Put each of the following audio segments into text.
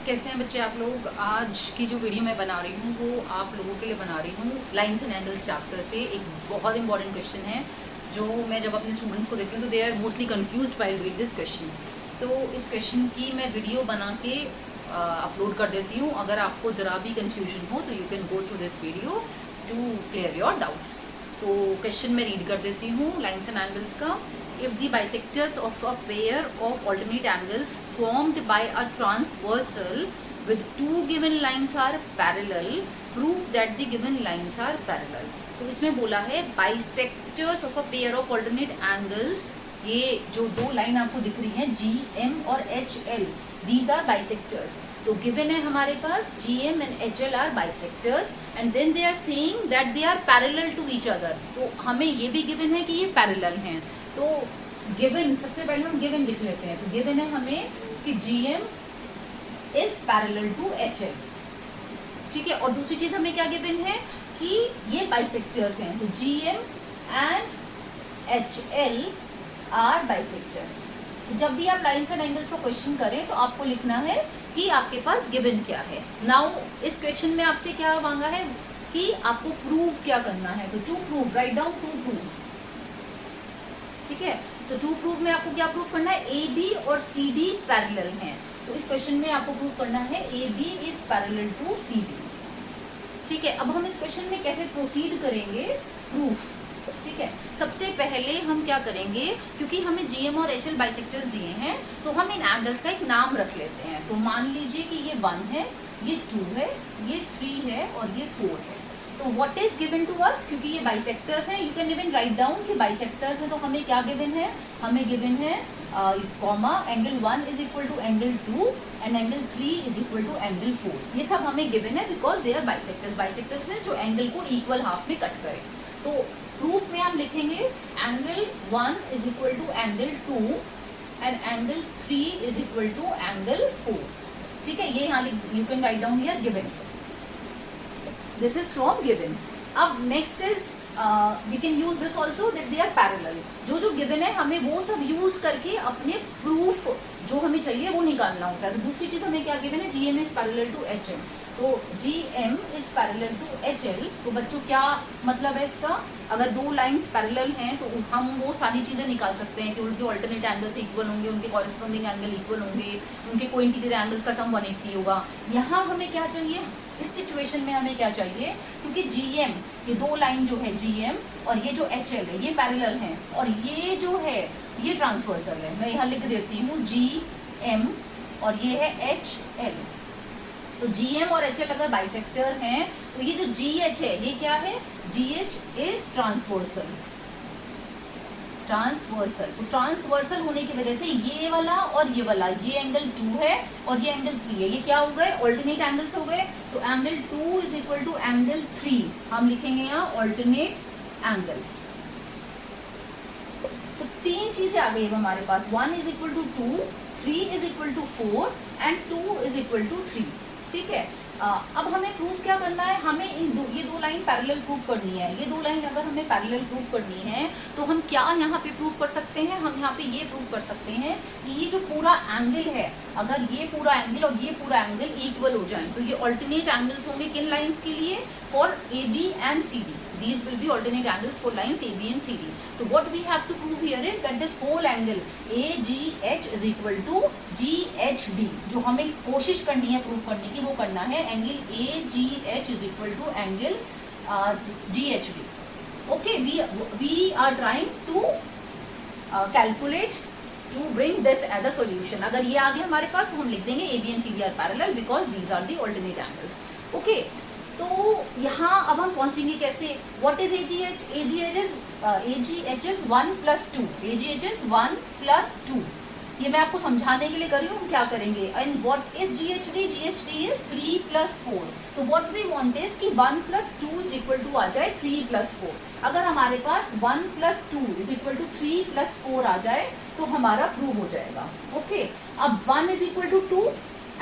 कैसे हैं बच्चे आप लोग। आज की जो वीडियो मैं बना रही हूँ वो आप लोगों के लिए बना रही हूँ लाइंस एंड एंगल्स चैप्टर से। एक बहुत इंपॉर्टेंट क्वेश्चन है जो मैं जब अपने स्टूडेंट्स को देती हूँ तो they are mostly confused while doing this question. तो इस क्वेश्चन की मैं वीडियो बना के अपलोड कर देती हूँ। अगर आपको जरा भी कंफ्यूजन हो तो you can go through this video to clear your doubts. तो क्वेश्चन मैं रीड कर देती हूँ लाइंस एंड एंगल्स का। If the bisectors of a pair of alternate angles formed by a transversal with two given lines are parallel, prove that the given lines are parallel. तो इसमें बोला है bisectors of a pair of alternate angles, ये जो दो line आपको दिख रही हैं GM और HL, these are bisectors. तो given है हमारे पास GM and HL are bisectors and then they are saying that they are parallel to each other. तो हमें ये भी given है कि ये parallel हैं। तो गिवन, सबसे पहले हम गिवन लिख लेते हैं। तो गिवन है हमें कि GM is parallel to HL, ठीक है। और दूसरी चीज हमें क्या गिवन है कि ये बाइसेक्टर्स हैं। तो GM and HL are bisectors. जब भी आप लाइंस एंड एंगल्स को क्वेश्चन करें तो आपको लिखना है कि आपके पास गिवन क्या है। नाउ इस क्वेश्चन में आपसे क्या मांगा है कि आपको प्रूव क्या करना है। तो to prove, write down to prove, ठीक है। तो टू प्रूव में आपको क्या प्रूव करना है, AB और CD पैरेलल हैं। तो इस क्वेश्चन में आपको प्रूव करना है AB is parallel to CD, ठीक है। अब हम इस क्वेश्चन में कैसे प्रोसीड करेंगे प्रूफ, ठीक है। सबसे पहले हम क्या करेंगे, क्योंकि हमें GM और HL बाइसेक्टर्स दिए हैं तो हम इन एंगल्स का एक नाम रख लेते हैं। तो मान लीजिए कि ये 1 है, ये 2 है, ये 3 है और ये 4 है। तो what is given to us, क्योंकि ये बाइसेक्टर्स हैं, you can even write down कि बाइसेक्टर्स हैं। तो हमें क्या गिवन है, हमें गिवन है comma angle 1 is equal to angle 2 and angle 3 is equal to angle 4। ये सब हमें गिवन है because they are bisectors. Bisectors में जो एंगल को इक्वल हाफ में कट करे। तो प्रूफ में हम लिखेंगे angle 1 is equal to angle 2 and angle 3 is equal to angle 4, ठीक है। ये यहाँ you can write down here given, this is from given. अब next is we can use this also that they are parallel. जो given है हमें वो सब यूज करके अपने प्रूफ जो हमें चाहिए वो निकालना होता है। तो दूसरी चीज हमें क्या गिवन है, GM is parallel to HM। तो GM is parallel to HL। तो बच्चों क्या मतलब है इसका, अगर दो लाइंस पैरेलल हैं तो हम वो सारी चीजें निकाल सकते हैं कि उनके ऑल्टरनेट एंगल्स इक्वल होंगे, उनके कॉरेस्पॉन्डिंग एंगल इक्वल होंगे, उनके कोइंटीरियर एंगल्स का सम 180 होगा। यहाँ हमें क्या चाहिए, इस सिचुएशन में हमें क्या चाहिए, क्योंकि GM, ये दो लाइन जो है GM और ये जो HL है ये पैरेलल हैं और ये जो है ये ट्रांसवर्सल है। मैं यहाँ लिख देती हूँ GM और ये है HL। तो GM और HL अगर बाइसेक्टर हैं तो ये जो GH है ये क्या है, GH इज ट्रांसवर्सल। ट्रांसवर्सल, तो ट्रांसवर्सल होने की वजह से ये वाला और ये वाला, ये एंगल 2 है और ये एंगल 3 है, ये क्या हो गए, ऑल्टरनेट एंगल्स हो गए। तो angle 2 is equal to angle 3, हम लिखेंगे यहाँ ऑल्टरनेट एंगल्स। तो तीन चीजें आ गई हमारे पास, 1 is equal to 2, 3 is equal to 4 and 2 is equal to 3, ठीक है। अब हमें प्रूफ क्या करना है, हमें ये दो लाइन पैरेलल प्रूफ करनी है। ये दो लाइन अगर हमें पैरेलल प्रूफ करनी है तो हम क्या यहाँ पे प्रूफ कर सकते हैं, हम यहाँ पे ये प्रूफ कर सकते हैं कि ये जो पूरा एंगल है, अगर ये पूरा एंगल और ये पूरा एंगल इक्वल हो जाए तो ये ऑल्टरनेट एंगल्स होंगे किन लाइंस के लिए, for AB and CD। These will be alternate angles for lines AB and CD. So what we have to prove here is that this whole angle AGH is equal to GHD. जो हमें कोशिश करनी है proof करने की वो करना है angle AGH is equal to angle GHD. Okay, we are trying to calculate to bring this as a solution. अगर ये आ गया हमारे पास तो हम लिख देंगे AB and CD are parallel because these are the alternate angles. Okay. तो यहाँ अब हम पहुंचेंगे कैसे, what is AGH, AGH is 1 + 2, AGH is 1 + 2। ये मैं आपको समझाने के लिए कर रही हूँ, हम क्या करेंगे। And what is GHD, GHD is 3 + 4। तो व्हाट वी वांट इज कि 1 + 2 इज इक्वल टू आ जाए 3 + 4। अगर हमारे पास 1 + 2 इज इक्वल टू 3 + 4 आ जाए तो हमारा प्रूव हो जाएगा। ओके, अब 1 is equal to 2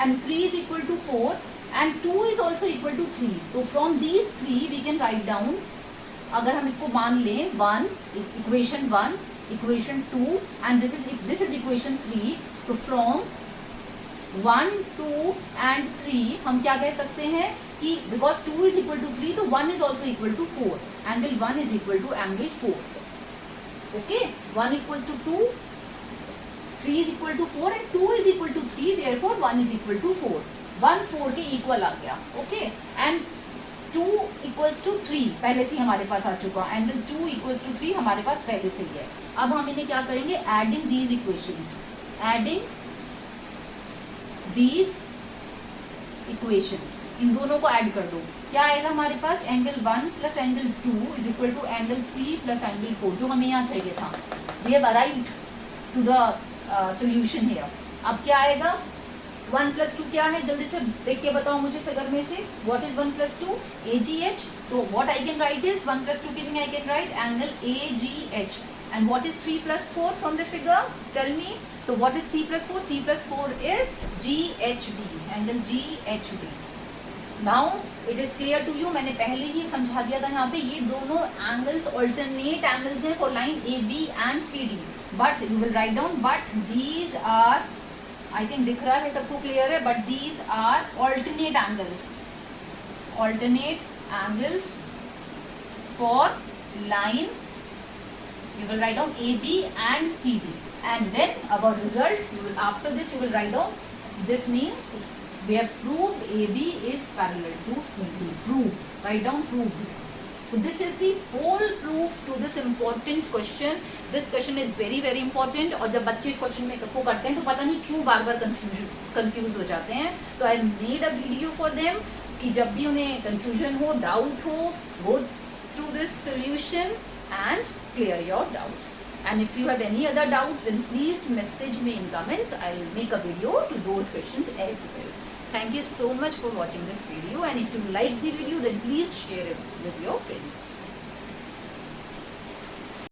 and 3 is equal to 4 and 2 is also equal to 3. तो from these 3 we can write down, अगर हम इसको मान लें 1, equation 1, equation 2 and this is equation 3, तो from 1, 2 and 3 हम क्या कह सकते हैं कि बिकॉज 2 is equal to 3 तो 1 is also equal to 4. Angle 1 is equal to angle 4. Okay, 1 equals to 2, 3 is equal to 4 and 2 is equal to 3, therefore 1 is equal to 4. 1 4 के equal आ गया. Okay, and 2 equals to 3 पहले से ही हमारे पास आ चुका. Angle 2 equals to 3 हमारे पास पहले से ही है. अब हम इन्हें क्या करेंगे, adding these equations. Adding these equations, इन दोनों को ऐड कर दो. क्या आएगा हमारे पास, angle 1 plus angle 2 is equal to angle 3 plus angle 4, जो हमें यहाँ चाहिए था. We have arrived to the solution here. अब क्या आएगा, 1 प्लस 2 क्या है, जल्दी से देख के बताओ मुझे फिगर में से. What is 1 plus 2, AGH. तो what I can write is 1 plus 2 की जगह I can write angle AGH. And what is 3 plus 4 from the figure? Tell me. So what is 3 plus 4? 3 plus 4 is GHB, angle GHB. Now it is clear to you. मैंने पहले ही समझा दिया था यहाँ पे, ये दोनों angles alternate angles हैं for line AB and CD. But you will write down. But these are, I think दिख रहा है सबको clear है. But these are alternate angles. Alternate angles for lines. You will write down AB and CD, and then our result, you will, after this you will write down, this means we have proved AB is parallel to CD. Proved. Write down proved. So this is the whole proof to this important question. This question is very very important. और जब बच्चे इस question में को करते हैं तो पता नहीं क्यों बार बार कंफ्यूज हो जाते हैं. तो I made a video for them कि जब भी उन्हें confusion हो, doubt हो, go through this solution and clear your doubts. And if you have any other doubts, then please message me in comments. I'll make a video to those questions as well. Thank you so much for watching this video, and if you like the video, then please share it with your friends.